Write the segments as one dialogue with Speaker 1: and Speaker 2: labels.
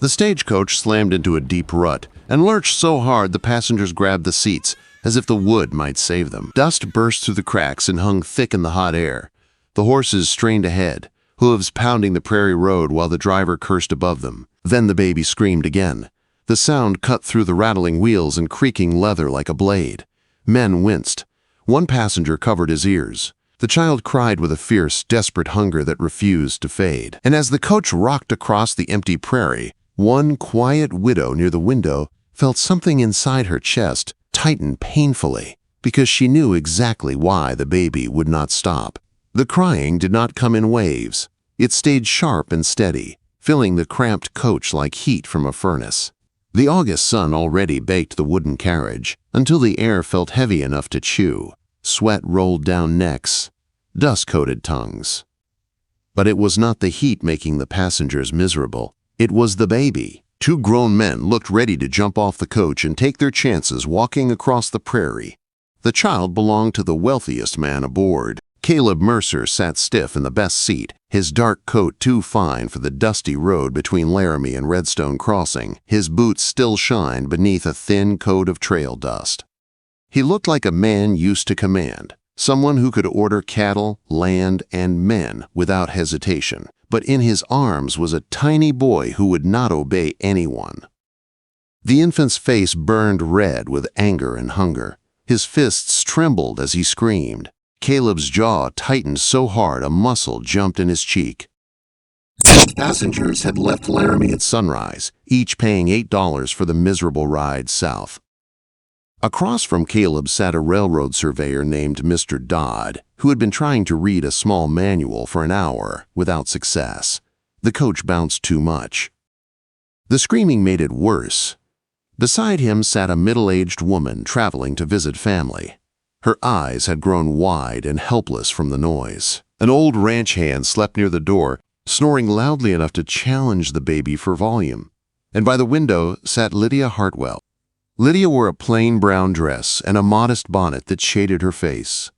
Speaker 1: The stagecoach slammed into a deep rut and lurched so hard the passengers grabbed the seats as if the wood might save them. Dust burst through the cracks and hung thick in the hot air. The horses strained ahead, hooves pounding the prairie road while the driver cursed above them. Then the baby screamed again. The sound cut through the rattling wheels and creaking leather like a blade. Men winced. One passenger covered his ears. The child cried with a fierce, desperate hunger that refused to fade. And as the coach rocked across the empty prairie, one quiet widow near the window felt something inside her chest tighten painfully because she knew exactly why the baby would not stop. The crying did not come in waves. It stayed sharp and steady, filling the cramped coach like heat from a furnace. The August sun already baked the wooden carriage until the air felt heavy enough to chew. Sweat rolled down necks, dust-coated tongues. But it was not the heat making the passengers miserable. It was the baby. Two grown men looked ready to jump off the coach and take their chances walking across the prairie. The child belonged to the wealthiest man aboard. Caleb Mercer sat stiff in the best seat, his dark coat too fine for the dusty road between Laramie and Redstone Crossing. His boots still shined beneath a thin coat of trail dust. He looked like a man used to command, someone who could order cattle, land, and men without hesitation. But in his arms was a tiny boy who would not obey anyone. The infant's face burned red with anger and hunger. His fists trembled as he screamed. Caleb's jaw tightened so hard a muscle jumped in his cheek. Both passengers had left Laramie at sunrise, each paying $8 for the miserable ride south. Across from Caleb sat a railroad surveyor named Mr. Dodd, who had been trying to read a small manual for an hour without success. The coach bounced too much. The screaming made it worse. Beside him sat a middle-aged woman traveling to visit family. Her eyes had grown wide and helpless from the noise. An old ranch hand slept near the door, snoring loudly enough to challenge the baby for volume. And by the window sat Lydia Hartwell. Lydia wore a plain brown dress and a modest bonnet that shaded her face.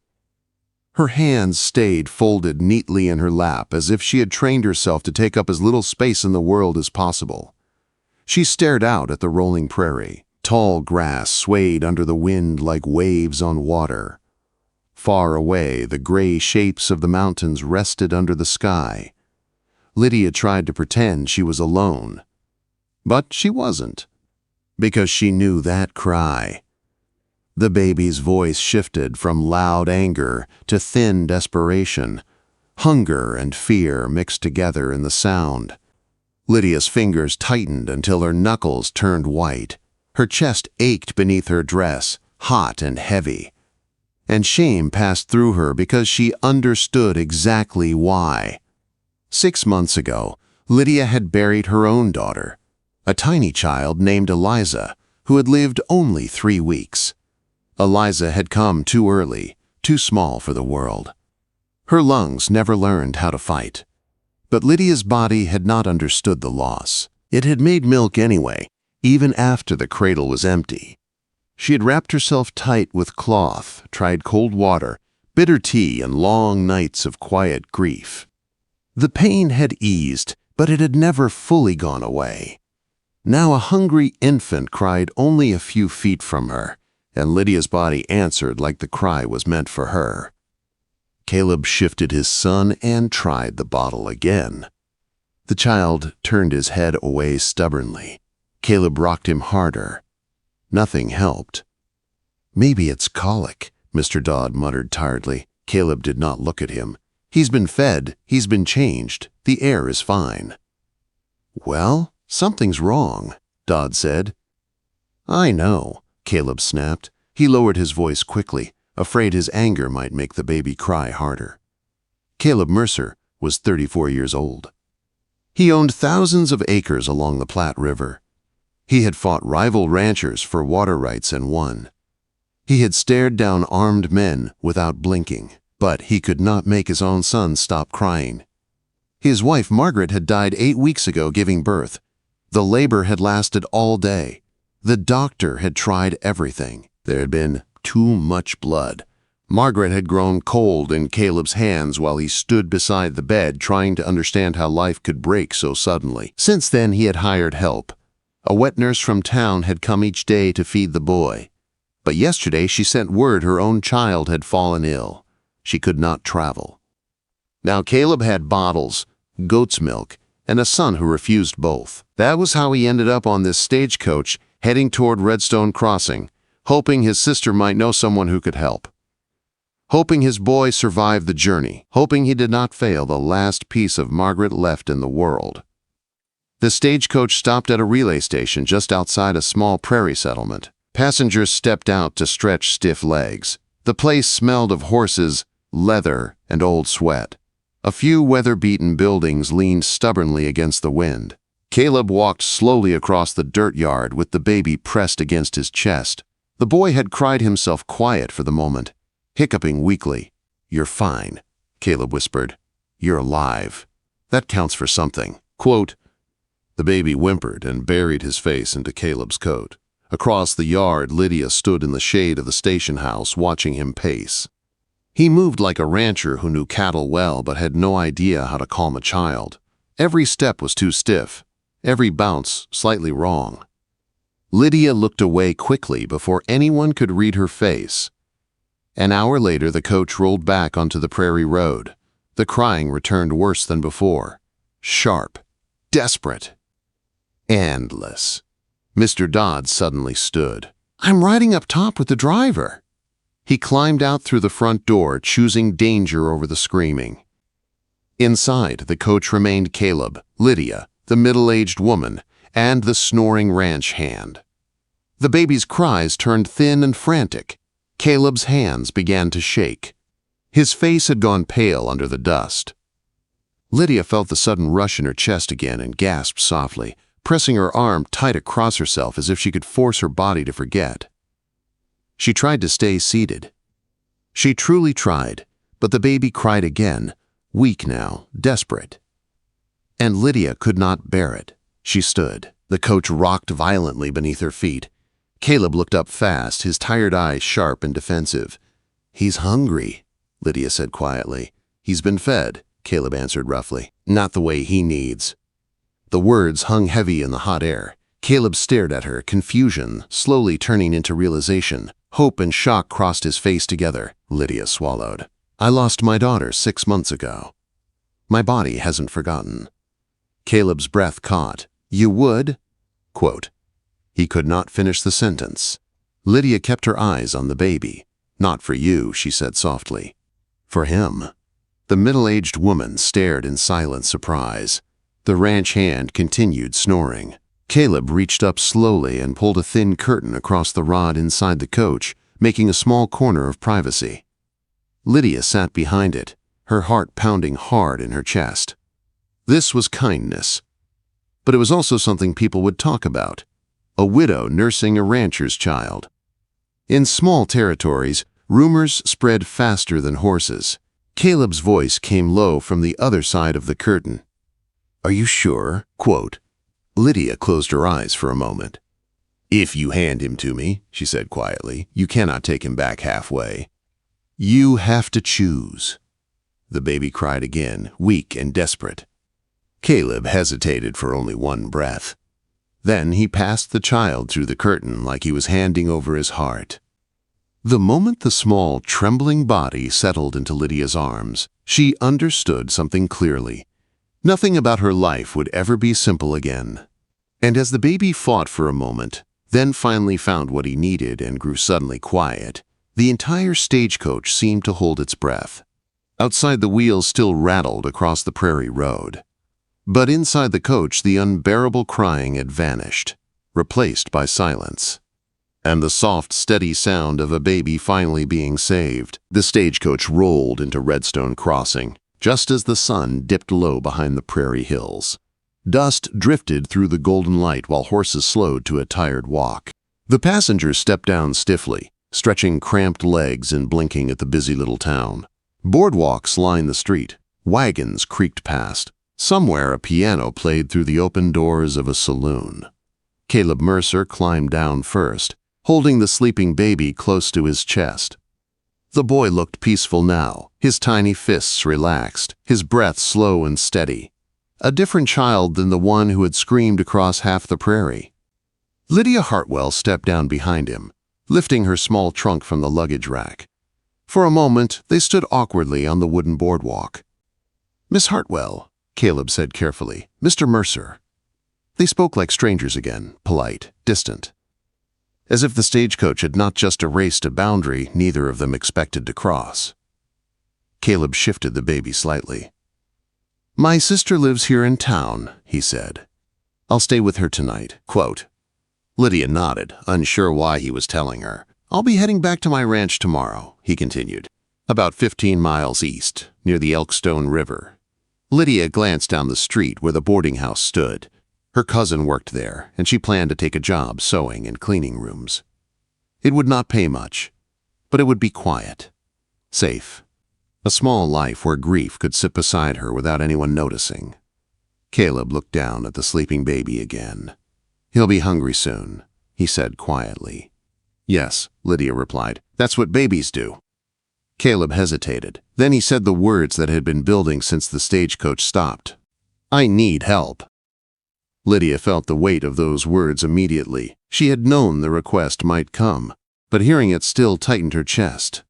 Speaker 1: Her hands stayed folded neatly in her lap as if she had trained herself to take up as little space in the world as possible. She stared out at the rolling prairie. Tall grass swayed under the wind like waves on water. Far away, the gray shapes of the mountains rested under the sky. Lydia tried to pretend she was alone, but she wasn't. Because she knew that cry. The baby's voice shifted from loud anger to thin desperation. Hunger and fear mixed together in the sound. Lydia's fingers tightened until her knuckles turned white. Her chest ached beneath her dress, hot and heavy. And shame passed through her because she understood exactly why. 6 months ago, Lydia had buried her own daughter. A tiny child named Eliza, who had lived only 3 weeks. Eliza had come too early, too small for the world. Her lungs never learned how to fight. But Lydia's body had not understood the loss. It had made milk anyway, even after the cradle was empty. She had wrapped herself tight with cloth, tried cold water, bitter tea, and long nights of quiet grief. The pain had eased, but it had never fully gone away. Now a hungry infant cried only a few feet from her, and Lydia's body answered like the cry was meant for her. Caleb shifted his son and tried the bottle again. The child turned his head away stubbornly. Caleb rocked him harder. Nothing helped. "Maybe it's colic," Mr. Dodd muttered tiredly. Caleb did not look at him. "He's been fed, he's been changed, the air is fine." "Well, something's wrong," Dodd said. "I know," Caleb snapped. He lowered his voice quickly, afraid his anger might make the baby cry harder. Caleb Mercer was 34 years old. He owned thousands of acres along the Platte River. He had fought rival ranchers for water rights and won. He had stared down armed men without blinking, but he could not make his own son stop crying. His wife Margaret had died 8 weeks ago giving birth. The labor had lasted all day. The doctor had tried everything. There had been too much blood. Margaret had grown cold in Caleb's hands while he stood beside the bed trying to understand how life could break so suddenly. Since then, he had hired help. A wet nurse from town had come each day to feed the boy. But yesterday she sent word her own child had fallen ill. She could not travel. Now Caleb had bottles, goat's milk, and a son who refused both. That was how he ended up on this stagecoach heading toward Redstone Crossing, hoping his sister might know someone who could help. Hoping his boy survived the journey, hoping he did not fail the last piece of Margaret left in the world. The stagecoach stopped at a relay station just outside a small prairie settlement. Passengers stepped out to stretch stiff legs. The place smelled of horses, leather, and old sweat. A few weather-beaten buildings leaned stubbornly against the wind. Caleb walked slowly across the dirt yard with the baby pressed against his chest. The boy had cried himself quiet for the moment, hiccuping weakly. "You're fine," Caleb whispered. "You're alive. That counts for something." Quote, the baby whimpered and buried his face into Caleb's coat. Across the yard, Lydia stood in the shade of the station house watching him pace. He moved like a rancher who knew cattle well but had no idea how to calm a child. Every step was too stiff, every bounce slightly wrong. Lydia looked away quickly before anyone could read her face. An hour later, the coach rolled back onto the prairie road. The crying returned worse than before. Sharp, desperate, endless. Mr. Dodd suddenly stood. "I'm riding up top with the driver." He climbed out through the front door, choosing danger over the screaming. Inside, the coach remained Caleb, Lydia, the middle-aged woman, and the snoring ranch hand. The baby's cries turned thin and frantic. Caleb's hands began to shake. His face had gone pale under the dust. Lydia felt the sudden rush in her chest again and gasped softly, pressing her arm tight across herself as if she could force her body to forget. She tried to stay seated. She truly tried, but the baby cried again, weak now, desperate. And Lydia could not bear it. She stood. The coach rocked violently beneath her feet. Caleb looked up fast, his tired eyes sharp and defensive. "He's hungry," Lydia said quietly. "He's been fed," Caleb answered roughly. "Not the way he needs." The words hung heavy in the hot air. Caleb stared at her, confusion slowly turning into realization. Hope and shock crossed his face together. Lydia swallowed. "I lost my daughter 6 months ago. My body hasn't forgotten." Caleb's breath caught. "You would?" Quote. He could not finish the sentence. Lydia kept her eyes on the baby. "Not for you," she said softly. "For him." The middle-aged woman stared in silent surprise. The ranch hand continued snoring. Caleb reached up slowly and pulled a thin curtain across the rod inside the coach, making a small corner of privacy. Lydia sat behind it, her heart pounding hard in her chest. This was kindness. But it was also something people would talk about. A widow nursing a rancher's child. In small territories, rumors spread faster than horses. Caleb's voice came low from the other side of the curtain. "Are you sure?" Quote. Lydia closed her eyes for a moment. "If you hand him to me," she said quietly, "you cannot take him back halfway. You have to choose." The baby cried again, weak and desperate. Caleb hesitated for only one breath. Then he passed the child through the curtain like he was handing over his heart. The moment the small, trembling body settled into Lydia's arms, she understood something clearly. Nothing about her life would ever be simple again. And as the baby fought for a moment, then finally found what he needed and grew suddenly quiet, the entire stagecoach seemed to hold its breath. Outside, the wheels still rattled across the prairie road. But inside the coach, the unbearable crying had vanished, replaced by silence. And the soft, steady sound of a baby finally being saved. The stagecoach rolled into Redstone Crossing, just as the sun dipped low behind the prairie hills. Dust drifted through the golden light while horses slowed to a tired walk. The passengers stepped down stiffly, stretching cramped legs and blinking at the busy little town. Boardwalks lined the street. Wagons creaked past. Somewhere a piano played through the open doors of a saloon. Caleb Mercer climbed down first, holding the sleeping baby close to his chest. The boy looked peaceful now, his tiny fists relaxed, his breath slow and steady. A different child than the one who had screamed across half the prairie. Lydia Hartwell stepped down behind him, lifting her small trunk from the luggage rack. For a moment, they stood awkwardly on the wooden boardwalk. "Miss Hartwell," Caleb said carefully, "Mr. Mercer." They spoke like strangers again, polite, distant. As if the stagecoach had not just erased a boundary neither of them expected to cross. Caleb shifted the baby slightly. "My sister lives here in town," he said. "I'll stay with her tonight." Quote. Lydia nodded, unsure why he was telling her. "I'll be heading back to my ranch tomorrow," he continued. "About 15 miles east, near the Elkstone River." Lydia glanced down the street where the boarding house stood. Her cousin worked there, and she planned to take a job sewing and cleaning rooms. It would not pay much, but it would be quiet, safe. A small life where grief could sit beside her without anyone noticing. Caleb looked down at the sleeping baby again. "He'll be hungry soon," he said quietly. "Yes," Lydia replied. "That's what babies do." Caleb hesitated. Then he said the words that had been building since the stagecoach stopped. "I need help." Lydia felt the weight of those words immediately. She had known the request might come, but hearing it still tightened her chest.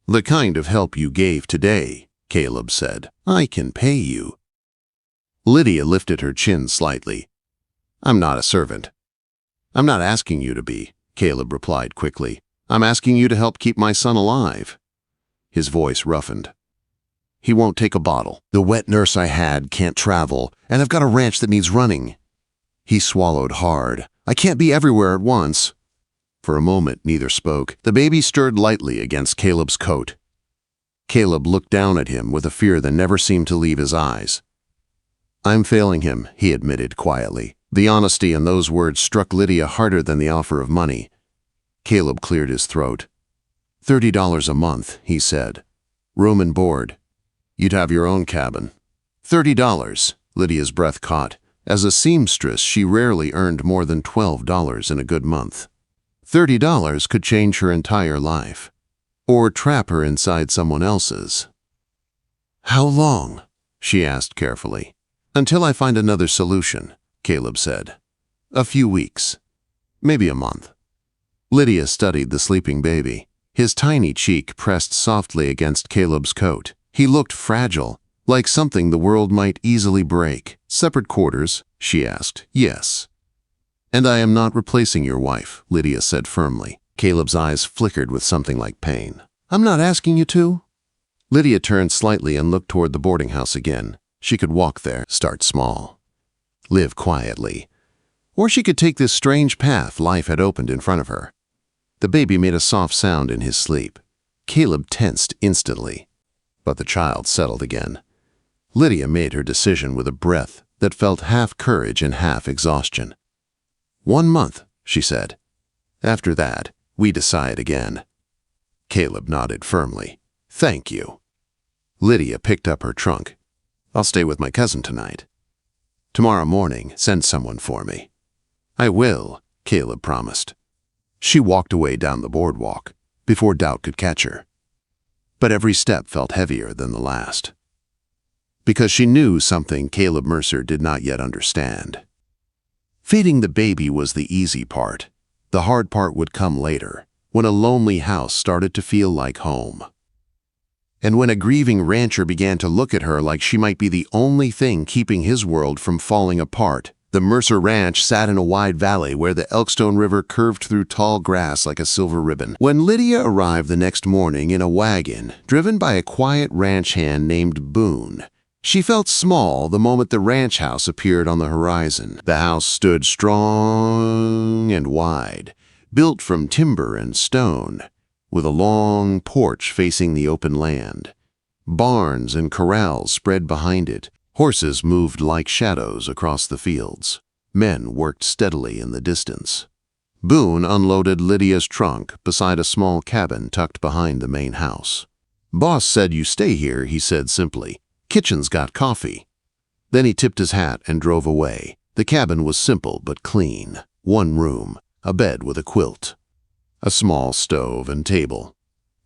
Speaker 1: "The kind of help you gave today," Caleb said. "I can pay you." Lydia lifted her chin slightly. "I'm not a servant." "I'm not asking you to be," Caleb replied quickly. "I'm asking you to help keep my son alive." His voice roughened. "He won't take a bottle. The wet nurse I had can't travel, and I've got a ranch that needs running." He swallowed hard. "I can't be everywhere at once." For a moment, neither spoke. The baby stirred lightly against Caleb's coat. Caleb looked down at him with a fear that never seemed to leave his eyes. "I'm failing him," he admitted quietly. The honesty in those words struck Lydia harder than the offer of money. Caleb cleared his throat. $30 a month, he said. "Room and board. You'd have your own cabin." $30, Lydia's breath caught. As a seamstress, she rarely earned more than $12 in a good month. $30 could change her entire life, or trap her inside someone else's. "How long?" she asked carefully. "Until I find another solution," Caleb said. "A few weeks. Maybe a month." Lydia studied the sleeping baby. His tiny cheek pressed softly against Caleb's coat. He looked fragile, like something the world might easily break. "Separate quarters?" she asked. "Yes." "And I am not replacing your wife," Lydia said firmly. Caleb's eyes flickered with something like pain. "I'm not asking you to." Lydia turned slightly and looked toward the boarding house again. She could walk there, start small, live quietly. Or she could take this strange path life had opened in front of her. The baby made a soft sound in his sleep. Caleb tensed instantly, but the child settled again. Lydia made her decision with a breath that felt half courage and half exhaustion. "1 month," she said. "After that, we decide again." Caleb nodded firmly. "Thank you." Lydia picked up her trunk. "I'll stay with my cousin tonight. Tomorrow morning, send someone for me." "I will," Caleb promised. She walked away down the boardwalk before doubt could catch her. But every step felt heavier than the last. Because she knew something Caleb Mercer did not yet understand. Feeding the baby was the easy part. The hard part would come later, when a lonely house started to feel like home. And when a grieving rancher began to look at her like she might be the only thing keeping his world from falling apart. The Mercer Ranch sat in a wide valley where the Elkstone River curved through tall grass like a silver ribbon. When Lydia arrived the next morning in a wagon, driven by a quiet ranch hand named Boone, she felt small the moment the ranch house appeared on the horizon. The house stood strong and wide, built from timber and stone, with a long porch facing the open land. Barns and corrals spread behind it. Horses moved like shadows across the fields. Men worked steadily in the distance. Boone unloaded Lydia's trunk beside a small cabin tucked behind the main house. "Boss said you stay here," he said simply. "Kitchen's got coffee." Then he tipped his hat and drove away. The cabin was simple but clean. 1 room, a bed with a quilt, a small stove and table.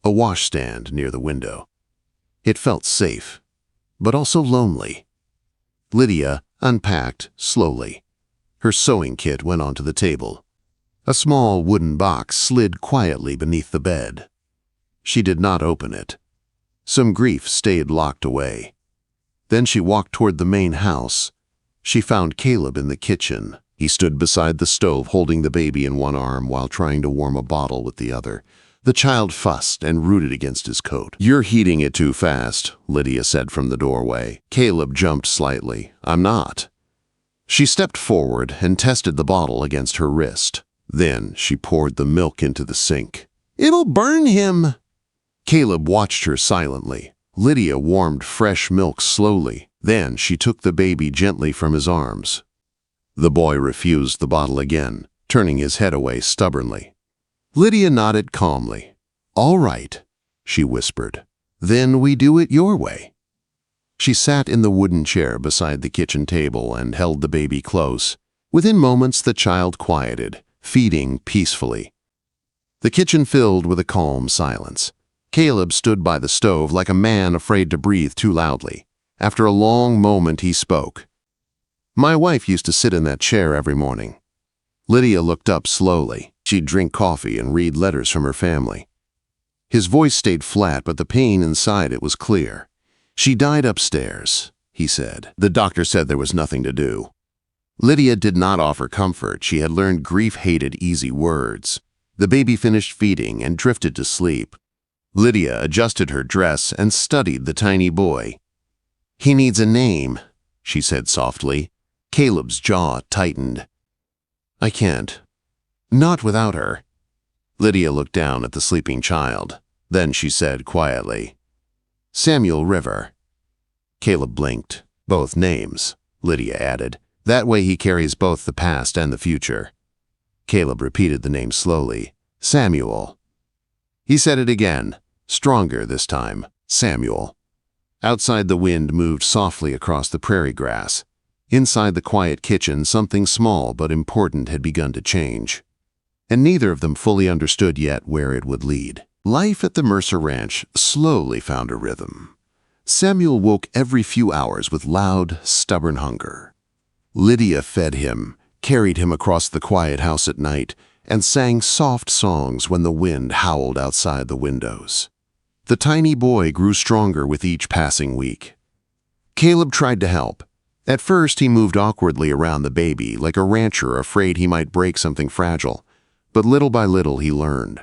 Speaker 1: a washstand near the window. It felt safe, but also lonely. Lydia unpacked slowly. Her sewing kit went onto the table. A small wooden box slid quietly beneath the bed. She did not open it. Some grief stayed locked away. Then she walked toward the main house. She found Caleb in the kitchen. He stood beside the stove holding the baby in one arm while trying to warm a bottle with the other. The child fussed and rooted against his coat. "You're heating it too fast," Lydia said from the doorway. Caleb jumped slightly. "I'm not." She stepped forward and tested the bottle against her wrist. Then she poured the milk into the sink. "It'll burn him." Caleb watched her silently. Lydia warmed fresh milk slowly. Then she took the baby gently from his arms. The boy refused the bottle again, turning his head away stubbornly. Lydia nodded calmly. "All right," she whispered. "Then we do it your way." She sat in the wooden chair beside the kitchen table and held the baby close. Within moments, the child quieted, feeding peacefully. The kitchen filled with a calm silence. Caleb stood by the stove like a man afraid to breathe too loudly. After a long moment, he spoke. "My wife used to sit in that chair every morning." Lydia looked up slowly. She'd drink coffee and read letters from her family. His voice stayed flat, but the pain inside it was clear. "She died upstairs," he said. "The doctor said there was nothing to do." Lydia did not offer comfort. She had learned grief hated easy words. The baby finished feeding and drifted to sleep. Lydia adjusted her dress and studied the tiny boy. "He needs a name," she said softly. Caleb's jaw tightened. "I can't. Not without her." Lydia looked down at the sleeping child. Then she said quietly, "Samuel River." Caleb blinked. "Both names," Lydia added. "That way he carries both the past and the future." Caleb repeated the name slowly. "Samuel." He said it again, stronger this time. "Samuel." Outside, the wind moved softly across the prairie grass. Inside the quiet kitchen, something small but important had begun to change. And neither of them fully understood yet where it would lead. Life at the Mercer ranch slowly found a rhythm. Samuel woke every few hours with loud, stubborn hunger. Lydia fed him, carried him across the quiet house at night, and sang soft songs when the wind howled outside the windows. The tiny boy grew stronger with each passing week. Caleb tried to help. At first, he moved awkwardly around the baby, like a rancher afraid he might break something fragile. But little by little, he learned.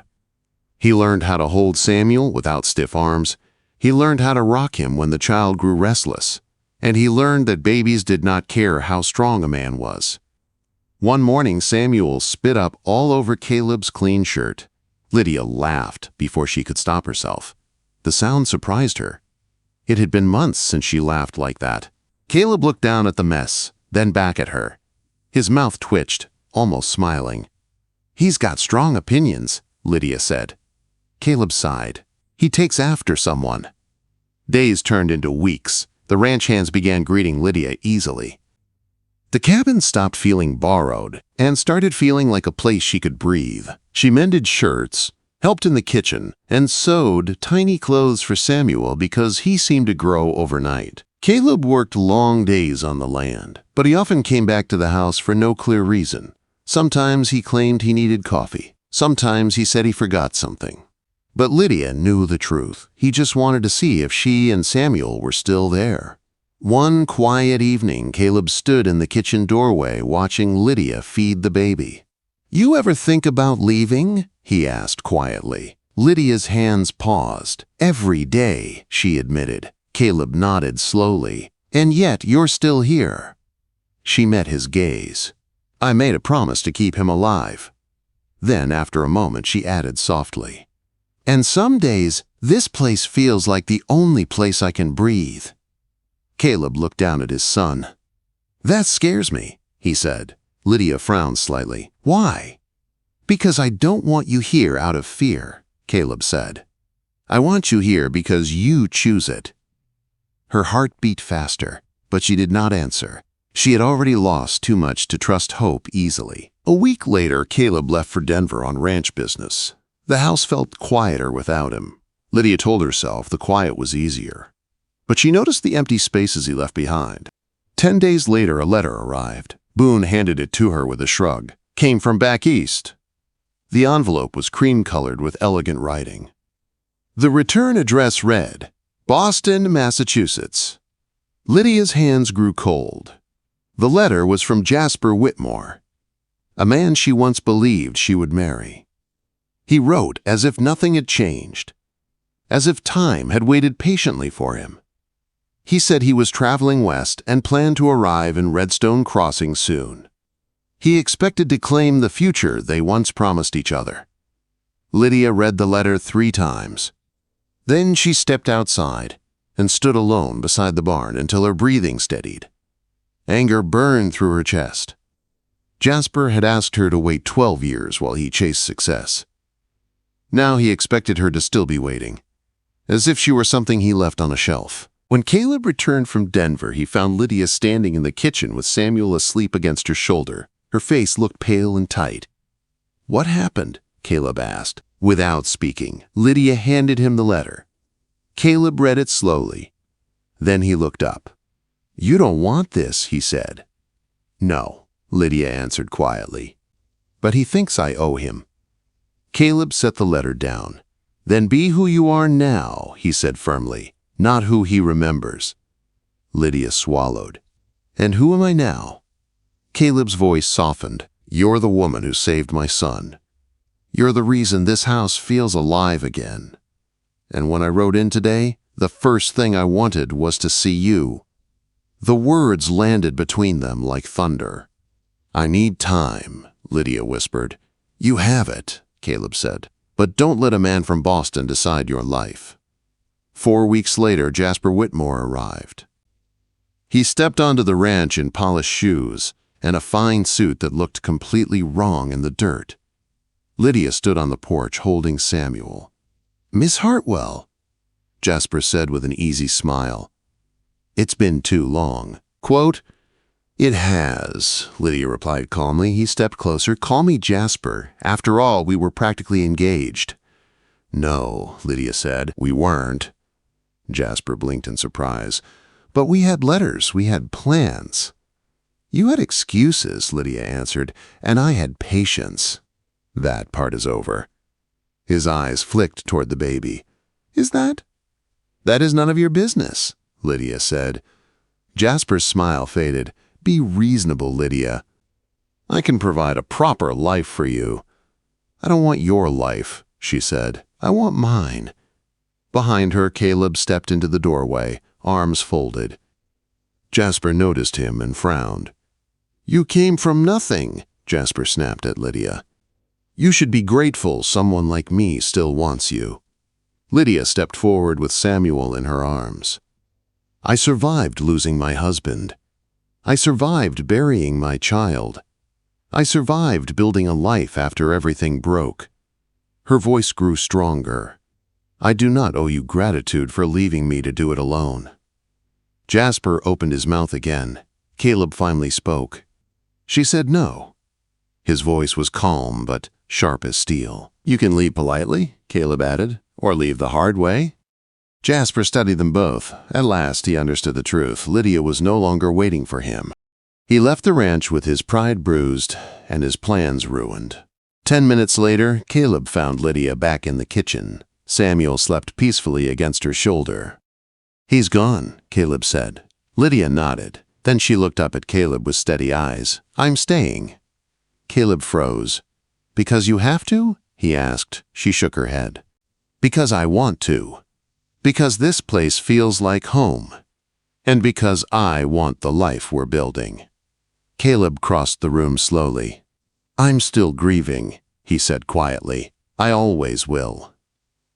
Speaker 1: He learned how to hold Samuel without stiff arms. He learned how to rock him when the child grew restless. And he learned that babies did not care how strong a man was. One morning, Samuel spit up all over Caleb's clean shirt. Lydia laughed before she could stop herself. The sound surprised her. It had been months since she laughed like that. Caleb looked down at the mess, then back at her. His mouth twitched, almost smiling. "He's got strong opinions," Lydia said. Caleb sighed. "He takes after someone." Days turned into weeks. The ranch hands began greeting Lydia easily. The cabin stopped feeling borrowed and started feeling like a place she could breathe. She mended shirts, helped in the kitchen, and sewed tiny clothes for Samuel because he seemed to grow overnight. Caleb worked long days on the land, but he often came back to the house for no clear reason. Sometimes he claimed he needed coffee. Sometimes he said he forgot something. But Lydia knew the truth. He just wanted to see if she and Samuel were still there. One quiet evening, Caleb stood in the kitchen doorway watching Lydia feed the baby. "You ever think about leaving?" he asked quietly. Lydia's hands paused. "Every day," she admitted. Caleb nodded slowly. "And yet you're still here." She met his gaze. "I made a promise to keep him alive." Then, after a moment, she added softly, "And some days, this place feels like the only place I can breathe." Caleb looked down at his son. "That scares me," he said. Lydia frowned slightly. "Why?" "Because I don't want you here out of fear," Caleb said. "I want you here because you choose it." Her heart beat faster, but she did not answer. She had already lost too much to trust hope easily. A week later, Caleb left for Denver on ranch business. The house felt quieter without him. Lydia told herself the quiet was easier. But she noticed the empty spaces he left behind. 10 days later, a letter arrived. Boone handed it to her with a shrug. Came from back east. The envelope was cream-colored with elegant writing. The return address read, Boston, Massachusetts. Lydia's hands grew cold. The letter was from Jasper Whitmore, a man she once believed she would marry. He wrote as if nothing had changed, as if time had waited patiently for him. He said he was traveling west and planned to arrive in Redstone Crossing soon. He expected to claim the future they once promised each other. Lydia read the letter 3 times. Then she stepped outside and stood alone beside the barn until her breathing steadied. Anger burned through her chest. Jasper had asked her to wait 12 years while he chased success. Now he expected her to still be waiting, as if she were something he left on a shelf. When Caleb returned from Denver, he found Lydia standing in the kitchen with Samuel asleep against her shoulder. Her face looked pale and tight. What happened? Caleb asked. Without speaking, Lydia handed him the letter. Caleb read it slowly. Then he looked up. You don't want this, he said. No, Lydia answered quietly. But he thinks I owe him. Caleb set the letter down. Then be who you are now, he said firmly, not who he remembers. Lydia swallowed. And who am I now? Caleb's voice softened. You're the woman who saved my son. You're the reason this house feels alive again. And when I rode in today, the first thing I wanted was to see you. The words landed between them like thunder. I need time, Lydia whispered. You have it, Caleb said. But don't let a man from Boston decide your life. 4 weeks later, Jasper Whitmore arrived. He stepped onto the ranch in polished shoes and a fine suit that looked completely wrong in the dirt. Lydia stood on the porch holding Samuel. Miss Hartwell, Jasper said with an easy smile. It's been too long. Quote, It has, Lydia replied calmly. He stepped closer. Call me Jasper. After all, we were practically engaged. No, Lydia said. We weren't. Jasper blinked in surprise. But we had letters. We had plans. You had excuses, Lydia answered, and I had patience. That part is over. His eyes flicked toward the baby. Is that? That is none of your business, Lydia said. Jasper's smile faded. Be reasonable, Lydia. I can provide a proper life for you. I don't want your life, she said. I want mine. Behind her, Caleb stepped into the doorway, arms folded. Jasper noticed him and frowned. You came from nothing, Jasper snapped at Lydia. You should be grateful someone like me still wants you. Lydia stepped forward with Samuel in her arms. I survived losing my husband. I survived burying my child. I survived building a life after everything broke. Her voice grew stronger. I do not owe you gratitude for leaving me to do it alone. Jasper opened his mouth again. Caleb finally spoke. She said no. His voice was calm but sharp as steel. You can leave politely, Caleb added, or leave the hard way. Jasper studied them both. At last he understood the truth. Lydia was no longer waiting for him. He left the ranch with his pride bruised and his plans ruined. 10 minutes later, Caleb found Lydia back in the kitchen. Samuel slept peacefully against her shoulder. He's gone, Caleb said. Lydia nodded. Then she looked up at Caleb with steady eyes. I'm staying. Caleb froze. Because you have to? He asked. She shook her head. Because I want to. Because this place feels like home. And because I want the life we're building. Caleb crossed the room slowly. I'm still grieving, he said quietly. I always will.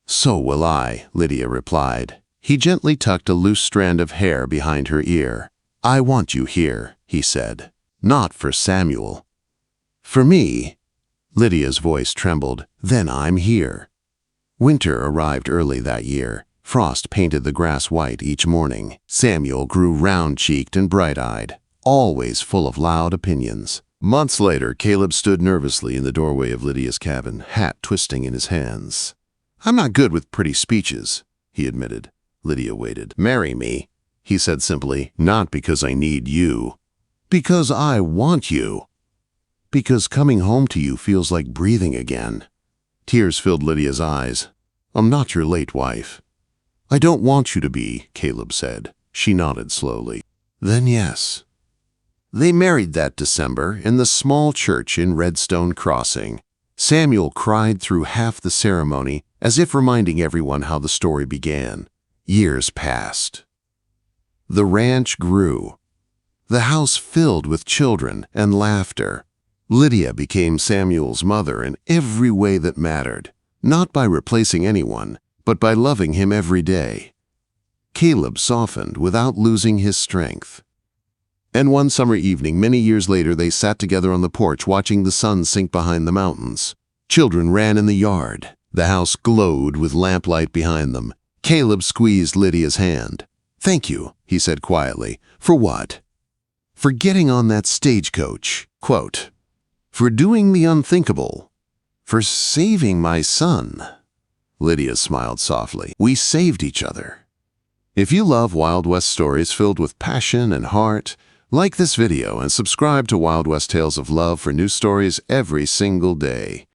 Speaker 1: So will I, Lydia replied. He gently tucked a loose strand of hair behind her ear. I want you here, he said. Not for Samuel. For me. Lydia's voice trembled. Then I'm here. Winter arrived early that year. Frost painted the grass white each morning. Samuel grew round-cheeked and bright-eyed, always full of loud opinions. Months later, Caleb stood nervously in the doorway of Lydia's cabin, hat twisting in his hands. I'm not good with pretty speeches, he admitted. Lydia waited. Marry me, he said simply, not because I need you. Because I want you. Because coming home to you feels like breathing again. Tears filled Lydia's eyes. I'm not your late wife. I don't want you to be, Caleb said. She nodded slowly. Then yes. They married that December in the small church in Redstone Crossing. Samuel cried through half the ceremony, as if reminding everyone how the story began. Years passed. The ranch grew. The house filled with children and laughter. Lydia became Samuel's mother in every way that mattered, not by replacing anyone, but by loving him every day. Caleb softened without losing his strength. And one summer evening, many years later, they sat together on the porch watching the sun sink behind the mountains. Children ran in the yard. The house glowed with lamplight behind them. Caleb squeezed Lydia's hand. Thank you, he said quietly. For what? For getting on that stagecoach. Quote, for doing the unthinkable. For saving my son. Lydia smiled softly. We saved each other. If you love Wild West stories filled with passion and heart, like this video and subscribe to Wild West Tales of Love for new stories every single day.